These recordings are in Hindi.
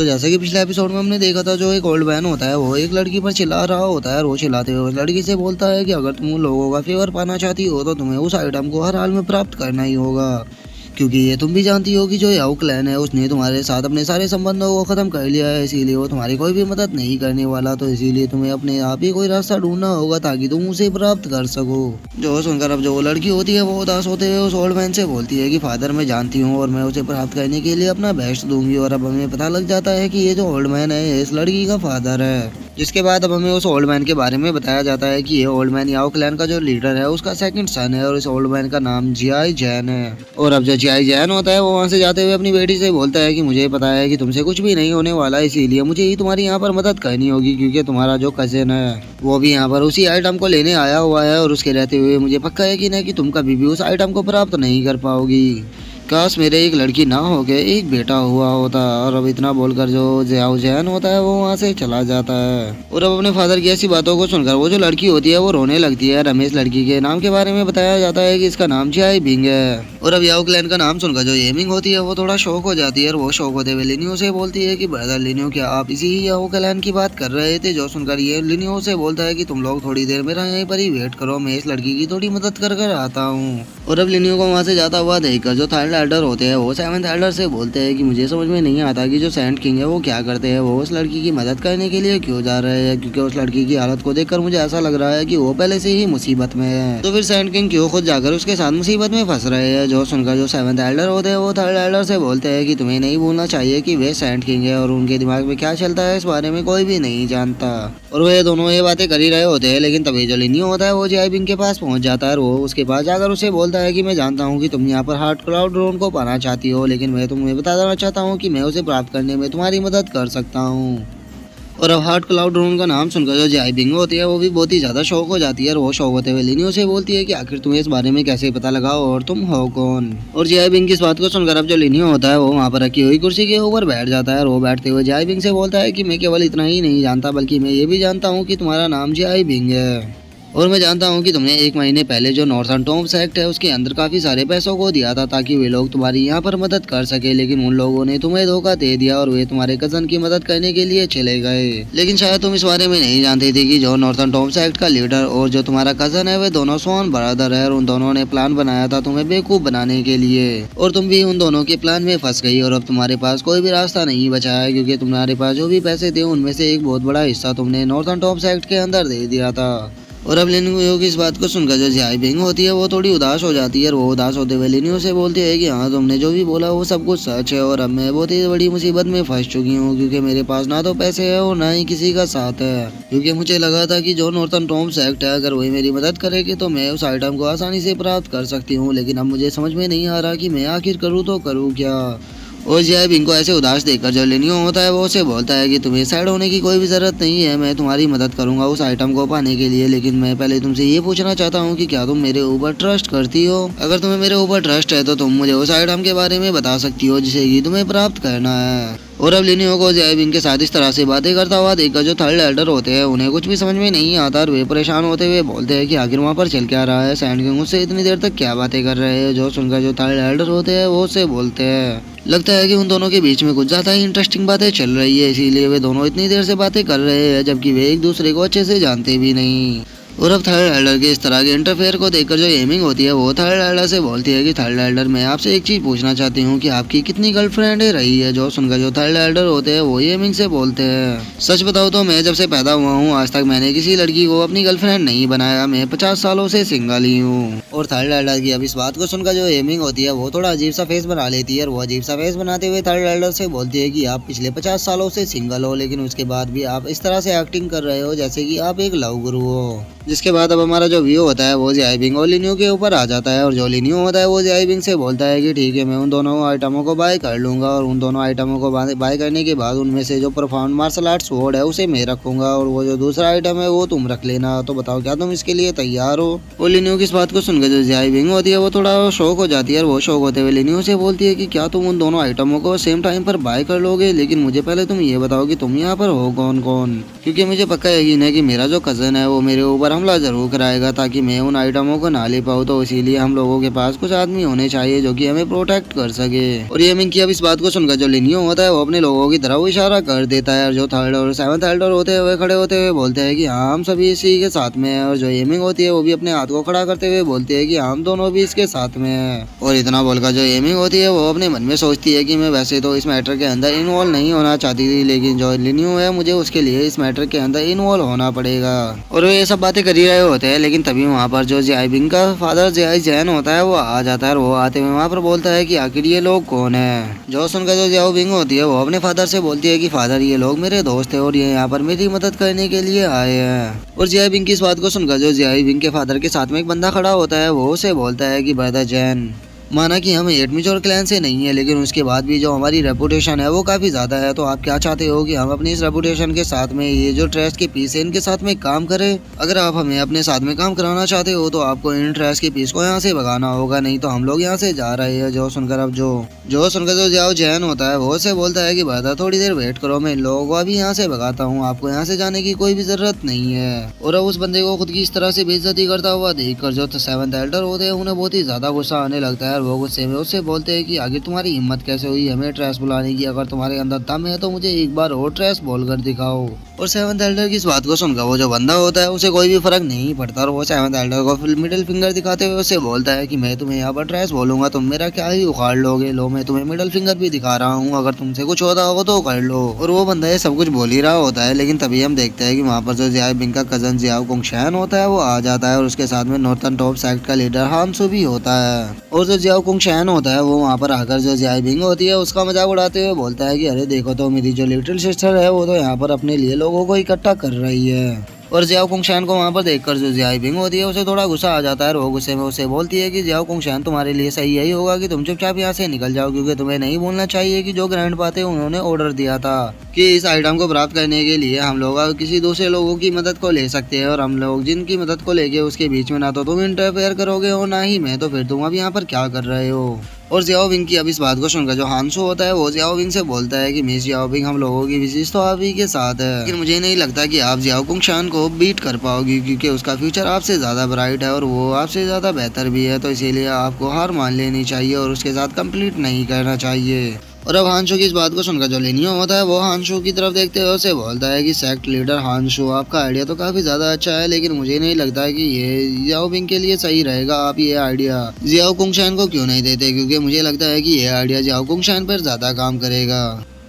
तो जैसे कि पिछले एपिसोड में हमने देखा था, जो एक ओल्ड मैन होता है वो एक लड़की पर चिल्ला रहा होता है और वो चिल्लाते हुए लड़की से बोलता है कि अगर तुम उन लोगों का फेवर पाना चाहती हो तो तुम्हें उस आइटम को हर हाल में प्राप्त करना ही होगा, क्योंकि ये तुम भी जानती हो कि जो याओ क्लैन है उसने तुम्हारे साथ अपने सारे संबंधों को खत्म कर लिया है, इसीलिए वो तुम्हारी कोई भी मदद नहीं करने वाला। तो इसीलिए तुम्हें अपने आप ही कोई रास्ता ढूंढना होगा ताकि तुम उसे प्राप्त कर सको। जो सुनकर अब जो वो लड़की होती है वो उदास होते हुए उस ओल्ड मैन से बोलती है कि फादर मैं जानती हूँ और मैं उसे प्राप्त करने के लिए अपना बेस्ट दूंगी। और अब हमें पता लग जाता है कि ये जो ओल्ड मैन है इस लड़की का फादर है। जिसके बाद अब हमें उस ओल्ड मैन के बारे में बताया जाता है कि ये ओल्ड मैन याओ क्लैन का जो लीडर है उसका सेकंड सन है और इस ओल्ड मैन का नाम जियाई जैन है। और अब जो जियाई जैन होता है वो वहाँ से जाते हुए अपनी बेटी से बोलता है कि मुझे पता है कि तुमसे कुछ भी नहीं होने वाला, इसीलिए मुझे ही तुम्हारी यहाँ पर मदद करनी होगी, क्योंकि तुम्हारा जो कजिन है वो भी यहाँ पर उसी आइटम को लेने आया हुआ है और उसके रहते हुए मुझे पक्का यकीन है कि तुम कभी भी उस आइटम को प्राप्त नहीं कर पाओगी। काश मेरे एक लड़की ना हो के एक बेटा हुआ होता। और अब इतना बोलकर जो जियाओ जैन होता है वो वहाँ से चला जाता है। और अब अपने फादर की ऐसी बातों को सुनकर वो जो लड़की होती है वो रोने लगती है। रमेश लड़की के नाम के बारे में बताया जाता है कि इसका नाम जियाई बिंग है। और अब याओ क्लैन का नाम सुनकर जो येमिंग होती है वो थोड़ा शौक हो जाती है और वो शौक होते हुए लिनियो से बोलती है कि ब्रदर लिनियो क्या आप इसी याओ क्लैन की बात कर रहे थे। जो सुनकर ये लिनियो से बोलता है कि तुम लोग थोड़ी देर मेरा यहीं पर ही वेट करो, मैं इस लड़की की थोड़ी मदद कर आता हूँ। और अब लिनियो को वहाँ से जाता हुआ देखकर जो थर्ड एल्डर होते हैं वो सेवंथ एल्डर से बोलते हैं कि मुझे समझ में नहीं आता कि जो सैंड किंग है वो क्या करते हैं, वो उस लड़की की मदद करने के लिए क्यों जा रहे हैं, क्योंकि उस लड़की की हालत को देखकर मुझे ऐसा लग रहा है कि वो पहले से ही मुसीबत में है। तो फिर सैंड किंग क्यों खुद जाकर उसके साथ मुसीबत में फंस रहे हैं। जो सुनकर जो सेवंथ एल्डर होते हैं वो थर्ड एल्डर से बोलते हैं कि तुम्हें नहीं भूलना चाहिए कि वे सैंड किंग है और उनके दिमाग में क्या चलता है इस बारे में कोई भी नहीं जानता। और वे दोनों ये बातें कर ही रहे होते हैं, लेकिन तभी जो लिनियो होता है वो जियाई बिंग के पास पहुंच जाता है और वो उसके पास जाकर उसे बोलता है कि मैं जानता हूँ कि तुम यहाँ पर हार्ट क्लाउड ड्रोन को पाना चाहती हो, लेकिन मैं तुम्हें बता देना चाहता हूँ कि मैं उसे प्राप्त करने में तुम्हारी मदद कर सकता हूँ। और अब हार्ट क्लाउड ड्रोन का नाम सुनकर जो जियाई बिंग होती है वो भी बहुत ही ज्यादा शौक हो जाती है और वो शौक होते हुए लिनियो से बोलती है कि आखिर तुम्हें इस बारे में कैसे पता लगा और तुम हो कौन। और जियाई बिंग की इस बात को सुनकर अब जो लिनियो होता है वो वहाँ पर रखी हुई कुर्सी के ऊपर बैठ जाता है और वो बैठते हुए जियाई बिंग से बोलता है कि मैं केवल इतना ही नहीं जानता बल्कि मैं ये भी जानता हूँ कि तुम्हारा नाम जियाई बिंग है। और मैं जानता हूँ कि तुमने 1 महीने पहले जो नॉर्थर्न टॉम्स एक्ट है उसके अंदर काफी सारे पैसों को दिया था ताकि वे लोग तुम्हारी यहाँ पर मदद कर सके, लेकिन उन लोगों ने तुम्हें धोखा दे दिया और वे तुम्हारे कजन की मदद करने के लिए चले गए। लेकिन शायद तुम इस बारे में नहीं जानते थे कि जो नॉर्थर्न टॉम्स एक्ट का लीडर और जो तुम्हारा कजन है वे दोनों स्वॉन ब्रदर है और उन दोनों ने प्लान बनाया था तुम्हें बेवकूफ बनाने के लिए, और तुम भी उन दोनों के प्लान में फंस गई और अब तुम्हारे पास कोई भी रास्ता नहीं बचा है, क्योंकि तुम्हारे पास जो भी पैसे थे उनमें से एक बहुत बड़ा हिस्सा तुमने नॉर्थर्न टॉम्स एक्ट के अंदर दे दिया था। और अब लिनियो की इस बात को सुनकर जो जियाई बिंग होती है वो थोड़ी उदास हो जाती है और वो उदास होते हुए लिनियो से बोलती है कि हाँ तुमने जो भी बोला वो सब कुछ सच है और अब मैं बहुत ही बड़ी मुसीबत में फंस चुकी हूँ, क्योंकि मेरे पास ना तो पैसे है और ना ही किसी का साथ है। क्योंकि मुझे लगा था कि जो नॉर्थर्न टॉम्स एक्ट है अगर वही मेरी मदद करेगी तो मैं उस आइटम को आसानी से प्राप्त कर सकती हूँ, लेकिन अब मुझे समझ में नहीं आ रहा कि मैं आखिर करूँ तो करूँ क्या। और जियाई बिंग को ऐसे उदास देखकर जो लिनियो होता है वो उसे बोलता है कि तुम्हें सैड होने की कोई भी जरूरत नहीं है, मैं तुम्हारी मदद करूंगा उस आइटम को पाने के लिए, लेकिन मैं पहले तुमसे ये पूछना चाहता हूँ कि क्या तुम मेरे ऊपर ट्रस्ट करती हो। अगर तुम्हें मेरे ऊपर ट्रस्ट है तो तुम मुझे उस आइटम के बारे में बता सकती हो जिसे कि तुम्हें प्राप्त करना है। और अब लिनियो को जियाई बिंग के साथ इस तरह से बातें करता हुआ देखकर जो थर्ड एल्डर होते हैं उन्हें कुछ भी समझ में नहीं आता और वे परेशान होते हुए बोलते हैं कि आखिर वहाँ पर चल क्या रहा है, सैंड किंग उससे इतनी देर तक क्या बातें कर रहे हैं। जो सुनकर जो थर्ड एल्डर होते हैं वो उससे बोलते हैं लगता है कि उन दोनों के बीच में कुछ ज्यादा ही इंटरेस्टिंग बातें चल रही है, इसीलिए वे दोनों इतनी देर से बातें कर रहे हैं जबकि वे एक दूसरे को अच्छे से जानते भी नहीं। और अब थर्ड एल्डर के इस तरह के इंटरफेयर को देखकर जो येमिंग होती है वो थर्ड एल्डर से बोलती है कि थर्ड एल्डर मैं आपसे एक चीज पूछना चाहती हूँ कि आपकी कितनी गर्लफ्रेंड रही है। जो सुनकर जो थर्ड एल्डर होते हैं वो येमिंग से बोलते हैं सच बताओ तो मैं जब से पैदा हुआ हूँ आज तक मैंने किसी लड़की को अपनी गर्लफ्रेंड नहीं बनाया, मैं 50 सालों से सिंगल ही हूँ। और थर्ड एल्डर की अब इस बात को सुनकर जो येमिंग होती है वो थोड़ा अजीब सा फेस बना लेती है और वो अजीब सा फेस बनाते हुए थर्ड एल्डर से बोलती है कि आप पिछले 50 सालों से सिंगल हो, लेकिन उसके बाद भी आप इस तरह से एक्टिंग कर रहे हो जैसे कि आप एक लव गुरु हो। जिसके बाद अब हमारा जो व्यू होता है वो जियाई बिंग और लिनियो के ऊपर आ जाता है और जो लिनियो होता है वो जियाई बिंग से बोलता है कि ठीक है मैं उन दोनों आइटमों को बाय कर लूंगा और उन दोनों आइटमों को बाय करने के बाद उनमें से जो परफॉर्म मार्शल आर्ट स्वॉर्ड है उसे मैं रखूंगा और वो जो दूसरा आइटम है वो तुम रख लेना। तो बताओ क्या तुम इसके लिए तैयार हो। और लिनियो की इस बात को सुनकर जो जियाई बिंग होती है वो थोड़ा शौक हो जाती है और वो शौक होते हुए लिनियो से बोलती है कि क्या तुम उन दोनों आइटमों को सेम टाइम पर बाय कर लोगे, लेकिन मुझे पहले तुम ये बताओ कि तुम यहाँ पर हो कौन कौन, क्योंकि मुझे पक्का यकीन है कि मेरा जो कजन है वो मेरे ऊपर हमला जरूर कराएगा ताकि मैं उन आइटमों को ना ले पाऊँ। तो इसीलिए हम लोगों के पास कुछ आदमी होने चाहिए जो कि हमें प्रोटेक्ट कर सके। और ये मिंकी अब इस बात को सुनकर जो लिनियो होता है वो अपने लोगों की तरफ इशारा कर देता है। और जो थर्ड और सेवंथ एल्डर होते हैं वे खड़े होते हुए बोलते हैं कि हाँ हम सभी इसी के साथ में है। और जो एमिंग होती है वो भी अपने हाथ को खड़ा करते हुए बोलती है कि हम दोनों भी इसके साथ में है। और इतना बोलकर जो एमिंग होती है वो अपने मन में सोचती है कि मैं वैसे तो इस मैटर के अंदर इन्वॉल्व नहीं होना चाहती थी, लेकिन जो लिनियो है मुझे उसके लिए इस मैटर के अंदर इन्वॉल्व होना पड़ेगा। और वो ये सब बातें कर ही रहे होते हैं, लेकिन तभी वहाँ पर जो जियाबिंग का फादर जियाई जैन होता है वो आ जाता है। और वो आते हुए वहाँ पर बोलता है कि आखिर ये लोग कौन है। जो सुनकर जो जियाओ बिंग होती है वो अपने फादर से बोलती है कि फादर ये लोग मेरे दोस्त है और ये यहाँ पर मेरी मदद करने के लिए आए हैं। और जियाई बिंग की इस बात को सुनकर जो जियाई बिंग के फादर के साथ में एक बंदा खड़ा होता है वो उसे बोलता है कि ब्रदर जैन, माना कि हम एटमिचोर क्लैन से नहीं है, लेकिन उसके बाद भी जो हमारी रेपुटेशन है वो काफ़ी ज़्यादा है। तो आप क्या चाहते हो कि हम अपनी इस रेपुटेशन के साथ में ये जो ट्रेस्ट के पीस है इनके साथ में काम करें? अगर आप हमें अपने साथ में काम कराना चाहते हो तो आपको इन ट्रेस्ट के पीस को यहाँ से भगाना होगा, नहीं तो हम लोग यहाँ से जा रहे हैं। जो सुनकर अब जो जियाओ जैन होता है वो से बोलता है कि ब्रदर थोड़ी देर वेट करो, मैं इन लोगों को अभी यहाँ से भगाता हूँ, आपको यहाँ से जाने की कोई भी जरूरत नहीं है। और अब उस बंदे को खुद की इस तरह से बेइज्जती करता हुआ देखकर जो सेवंथ एल्डर होते हैं उन्हें बहुत ही ज्यादा गुस्सा आने लगता है। वो गुस्से में उससे बोलते हैं कि आगे तुम्हारी हिम्मत कैसे हुई हमें ट्रेस बुलाने की? अगर तुम्हारे अंदर दम है तो मुझे एक बार और ट्रेस बोलकर दिखाओ। और सेवंथ एल्डर की इस बात को सुनकर वो जो बंदा होता है उसे कोई भी फर्क नहीं पड़ता और वो सेवंथ एल्डर को मिडिल फिंगर दिखाते हुए उसे बोलता है कि मैं तुम्हें यहाँ पर ट्रेस बोलूंगा, तुम मेरा क्या ही उखाड़ लोगे, लो मैं तुम्हें मिडिल फिंगर भी दिखा रहा हूँ, अगर तुमसे कुछ होता होगा तो कर लो। और वो बंदा ये सब कुछ बोल ही रहा होता है, लेकिन तभी हम देखते हैं कि वहाँ पर जो जियाओ बिंग का कजन जियाओ कुंगशैन होता है वो आ जाता है और उसके साथ में नॉर्थन टॉप सेक्ट का लीडर हानसू भी होता है। और जो जियाओ कुंगशैन होता है वो वहाँ पर आकर जो जियाओ बिंग होती है उसका मजाक उड़ाते हुए बोलता है कि अरे देखो तो मेरी जो लिटिल सिस्टर है वो तो यहाँ पर अपने लिए लोगों को इकट्ठा कर रही है। और जियाओ कुंगशैन को वहाँ पर देखकर जो जियाई बिंग होती है उसे थोड़ा गुस्सा आ जाता है और वो गुस्से में उसे बोलती है कि जियाओ कुंगशैन तुम्हारे लिए सही यही होगा कि तुम चुपचाप यहाँ से निकल जाओ, क्योंकि तुम्हें नहीं बोलना चाहिए कि जो ग्रैंडपा थे उन्होंने ऑर्डर दिया था कि इस आइटम को प्राप्त करने के लिए हम लोग किसी दूसरे लोगों की मदद को ले सकते हैं, और हम लोग जिनकी मदद को लेके उसके बीच में ना तो तुम इंटरफेयर करोगे और ना ही मैं, तो फिर तुम अब यहाँ पर क्या कर रहे हो? और जियाओ बिंग की अब इस बात को सुनकर जो हानसू होता है वो जियाओ बिंग से बोलता है कि मिस जियाओ बिंग हम लोगों की विशेष तो आप ही के साथ है, लेकिन मुझे नहीं लगता कि आप जियाओ कुंगशैन को बीट कर पाओगी, क्योंकि उसका फ्यूचर आपसे ज़्यादा ब्राइट है और वो आपसे ज़्यादा बेहतर भी है। तो इसीलिए आपको हार मान लेनी चाहिए और उसके साथ कंप्लीट नहीं करना चाहिए। और अब हानशू की इस बात को सुनकर जो लिनियो होता है वो हानशू की तरफ देखते हुए उसे बोलता है कि सेक्ट लीडर हानशू, आपका आइडिया तो काफी ज्यादा अच्छा है, लेकिन मुझे नहीं लगता है कि ये जियाओ बिंग के लिए सही रहेगा। आप ये आइडिया जियाओ कुंगशैन को क्यों नहीं देते? क्योंकि मुझे लगता है कि ये आइडिया जियाओ कुंगशैन पर ज्यादा काम करेगा।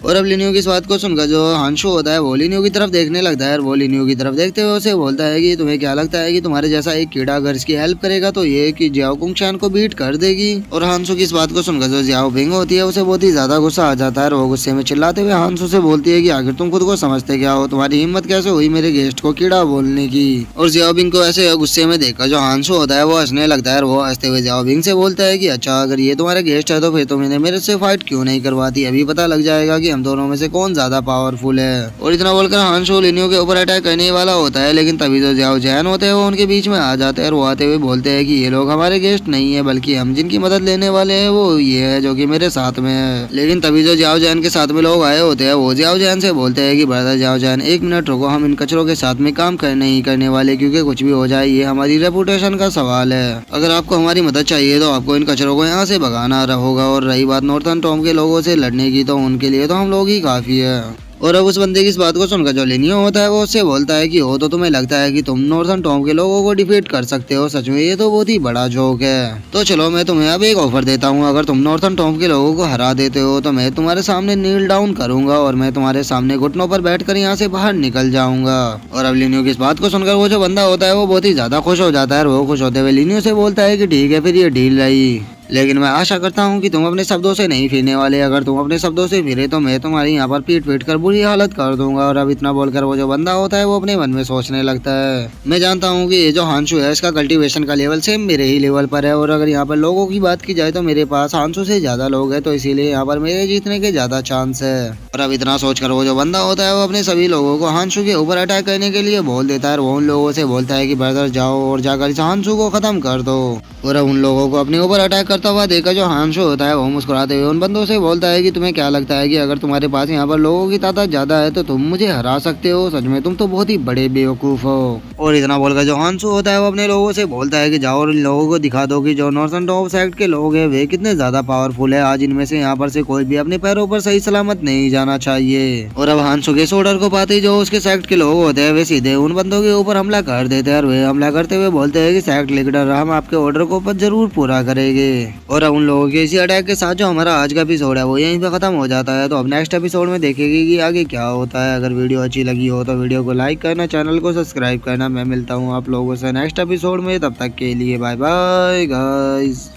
और अब लिनियो की इस बात को सुनकर जो हानशू होता है वो लिनियो की तरफ देखने लगता है और वो लिनियो की तरफ देखते हुए उसे बोलता है कि तुम्हें क्या लगता है कि तुम्हारे जैसा एक कीड़ा अगर इसकी हेल्प करेगा तो ये कि जियाओ कुंगशैन को बीट कर देगी? और हानशू की इस बात को सुनकर जो जियाओ बिंग होती है उसे बहुत ही ज्यादा गुस्सा आ जाता है और वो गुस्से में चिल्लाते हुए हानशू से बोलती है कि आखिर तुम खुद को समझते क्या हो, तुम्हारी हिम्मत कैसे हुई मेरे गेस्ट को कीड़ा बोलने की? और जियाओ बिंग को ऐसे गुस्से में देखकर जो हानशू होता है वो हंसने लगता है और वो हंसते हुए जियाओ बिंग से बोलता है कि अच्छा अगर ये तुम्हारे गेस्ट है तो फिर तुम इन्हें मेरे से फाइट क्यों नहीं करवाती? अभी पता लग जाएगा कि हम दोनों में से कौन ज्यादा पावरफुल है। और इतना बोलकर हानशू लिनियो के ऊपर अटैक करने वाला होता है, लेकिन तभी जो जियाओ जैन होते हैं वो उनके बीच में आ जाते हैं और वो आते हुए बोलते हैं कि ये लोग हमारे गेस्ट नहीं है, बल्कि हम जिनकी मदद लेने वाले हैं वो ये है जो कि मेरे साथ में है। लेकिन तभी जो जियाओ जैन के साथ में लोग आए होते हैं वो जियाओ जैन से बोलते हैं कि ब्रदर जियाओ जैन एक मिनट रुको, हम इन कचरों के साथ में काम नहीं करने वाले, क्योंकि कुछ भी हो जाए ये हमारी रेपुटेशन का सवाल है। अगर आपको हमारी मदद चाहिए तो आपको इन कचरों को यहाँ से भगाना होगा, और रही बात नॉर्थन टॉम के लोगों से लड़ने की तो उनके लिए तो हम लोग ही काफी है। और अब उस बंदे की इस बात को सुनकर जो लिनियो होता है वो उससे बोलता है कि हो तो तुम्हें लगता है कि तुम नॉर्थन टॉम के लोगों को डिफीट कर सकते हो? सच में ये तो बहुत ही बड़ा जोक है। तो चलो मैं तुम्हें अब एक ऑफर देता हूँ, अगर तुम नॉर्थन टॉम के लोगों को हरा देते हो तो मैं तुम्हारे सामने नील डाउन करूंगा और मैं तुम्हारे सामने घुटनों पर बैठकर यहाँ से बाहर निकल जाऊंगा। और अब लिनियो की इस बात को सुनकर वो जो बंदा होता है वो बहुत ही ज्यादा खुश हो जाता है और वो खुश होते हुए लिनियो से बोलता है कि ठीक है फिर ये डील रही, लेकिन मैं आशा करता हूँ कि तुम अपने शब्दों से नहीं फिरने वाले। अगर तुम अपने शब्दों से फिरे तो मैं तुम्हारी यहाँ पर पीट पीट कर बुरी हालत कर दूंगा। और अब इतना बोलकर वो जो बंदा होता है वो अपने मन में सोचने लगता है, मैं जानता हूँ कि ये जो हानशू है इसका कल्टीवेशन का लेवल सेम मेरे ही लेवल पर है, और अगर यहाँ पर लोगों की बात की जाए तो मेरे पास हानशू से ज्यादा लोग हैं, तो इसीलिए यहाँ पर मेरे जीतने के ज्यादा चांस है। और अब इतना सोचकर वो जो बंदा होता है वो अपने सभी लोगों को हानशू के ऊपर अटैक करने के लिए बोल देता है और वो उन लोगों से बोलता है कि ब्रदर जाओ और जाकर इस हानशू को खत्म कर दो। और अब उन लोगों को अपने ऊपर अटैक करता हुआ देखा जो हांशो होता है वो मुस्कुराते हुए उन बंदों से बोलता है कि तुम्हें क्या लगता है कि अगर तुम्हारे पास यहाँ पर लोगों की तादाद ज्यादा है तो तुम मुझे हरा सकते हो? सच में तुम तो बहुत ही बड़े बेवकूफ हो। और इतना बोलकर जो हांशो होता है वो अपने लोगों से बोलता है कि जाओ और इन लोगों को दिखा दो कि जो नॉर्थन टॉप सेक्ट के लोग हैं वे कितने ज्यादा पावरफुल है। आज इनमें से यहाँ पर से कोई भी अपने पैरों पर सही सलामत नहीं जाना चाहिए। और अब हांशो के इस ऑर्डर को पाते ही जो उसके सेक्ट के लोग होते हैं वे सीधे उन बंदों के ऊपर हमला कर देते हैं और वे हमला करते हुए बोलते हैं कि सेक्ट लीडर हम आपके ऑर्डर को जरूर पूरा करेंगे। और अब उन लोगों के इसी अटैक के साथ जो हमारा आज का एपिसोड है वो यहीं पे खत्म हो जाता है। तो अब नेक्स्ट एपिसोड में देखेंगे कि आगे क्या होता है। अगर वीडियो अच्छी लगी हो तो वीडियो को लाइक करना, चैनल को सब्सक्राइब करना। मैं मिलता हूँ आप लोगों से नेक्स्ट एपिसोड में, तब तक के लिए बाय बाय गाइस।